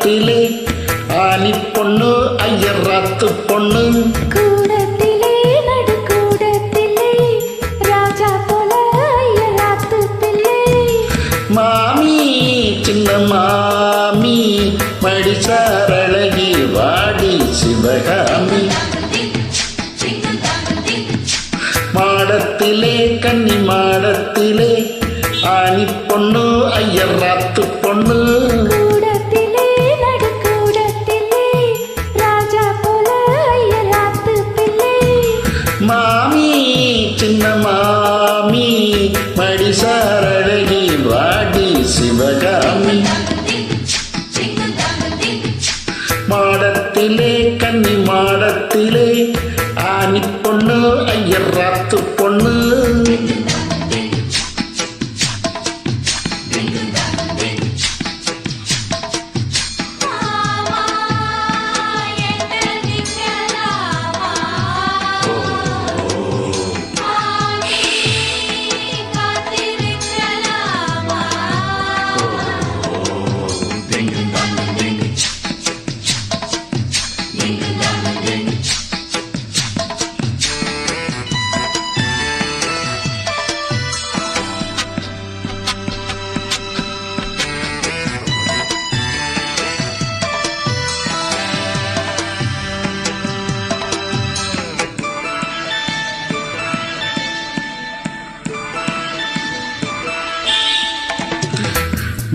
மாடத்திலே ஆனி பொண்ணு ஐயர் ராத்து பொண்ணு கூடத்திலே நடுக்கூடத்திலே ராஜா போல ஐயர் ராத்து பிள்ளை மாமி சின்ன மாமி மடிசாரழகி வாடி சிவகாமி மாடத்திலே கன்னி மாடத்திலே ஆனி பொண்ணு ஐயர் ராத்து பொண்ணு கூடத்திலே நடுக்கூடத்திலே ராஜா போல ஐயர் ராத்து பிள்ளை மாமி சின்ன மாமி மடிசாரழகி வாடி சிவகாமி மாடத்திலே கன்னி மாடத்திலே ஆனி பொண்ணு ஐயர் ராத்து பொண்ணு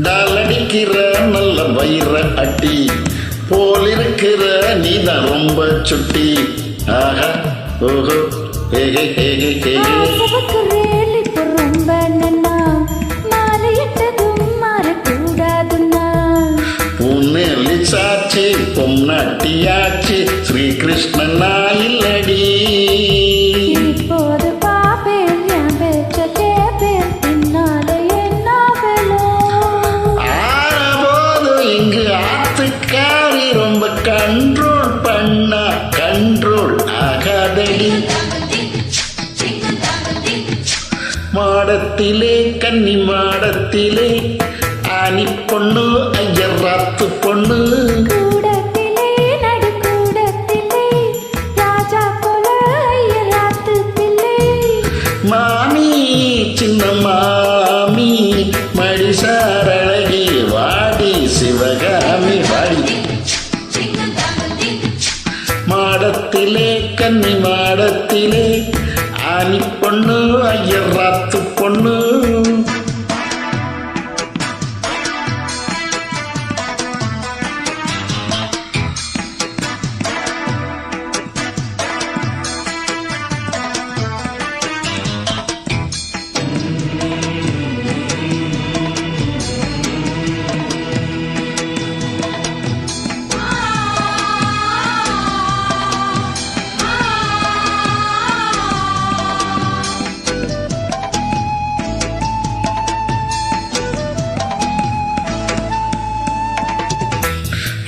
டாலடிக்கிற நல்ல வயிற அட்டி போலிருக்கிற நீதான் ரொம்ப சுட்டி ஆஹா ஓஹோ ஹேகே ஹேகே ஹேகே ஆசவக்குரேல் இப்போ ரொம்ப நன்னா மாலையிட்டதும் மாறக்கூடாதுன்னா உன்னெல்லி சாட்சி பொம்நாட்டியாச்சி ஸ்ரீகிருஷ்ணன் நாயில்லடி இப்போது பாப்பேன் என் பேச்ச கேப்பேன் பின்னாலே என்ன வேணும் ஆறபோது இங்கு ஆத்துக்காரி ரொம்ப கண்ட்ரோல் பண்ணா கண்ட்ரோல் ஆகாதடி மாடத்திலே கன்னி மாடத்திலே ஆனி பொண்ணு ஐயர் ராத்து பொண்ணு கூடத்திலே நடுக்கூடத்திலே ராஜா போல ஐயர் ராத்து பிள்ளை மாமி சின்ன மாமி மடிசாரழகி வாடி சிவகாமி வாடி மாடத்திலே கன்னி மாடத்திலே ஆனி பொண்ணு ஐயர் ராத்து பொண்ணு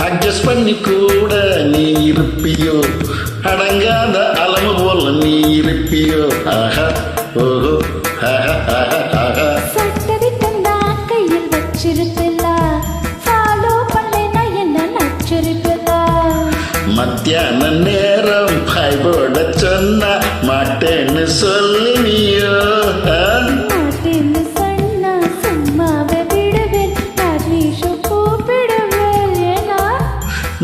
அட்ஜஸ்ட் பண்ணி கூட நீ இருப்பியோ அடங்காத அலமு போல நீ இருப்பியோ ஆஹா ஓஹோ ஆஹா ஆஹா ஆஹா சட்டதிட்டந்தா கையில் வச்சிருப்பில்லா ஃபாலோ பண்ணேன்னா என்ன நச்சிருப்பில்லா மத்தியான நேரம் பாய் போட சொன்னா மாட்டேன்னு சொல்லுவியோ மாட்டேன்னு சொன்னா சும்மாவே விடுவேன் ராஜேஷு கூப்பிடுவேன் ஏன்னா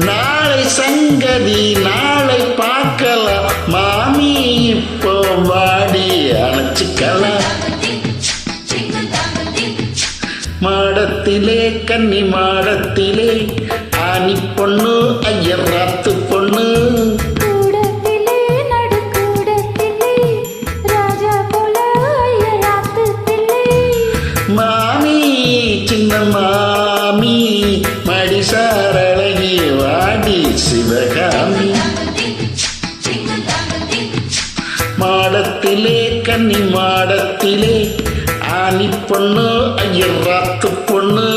நாளை சங்கதி நாளை பார்க்கலாம் மாமி இப்போ வாடி அணைச்சிக்கலாம் மாடத்திலே கன்னி மாடத்திலே ஆனி பொண்ணு ஐயர் ராத்து பொண்ணு கூடத்திலே நடுக்கூடத்திலே ராஜா போல ஐயர் ராத்து பிள்ளை மாமி சின்ன மாமி மடிசாரழகி வாடி சிவகாமி மாடத்திலே கன்னி மாடத்திலே ஆனி பொண்ணு ஐயர் ராத்து பொண்ணு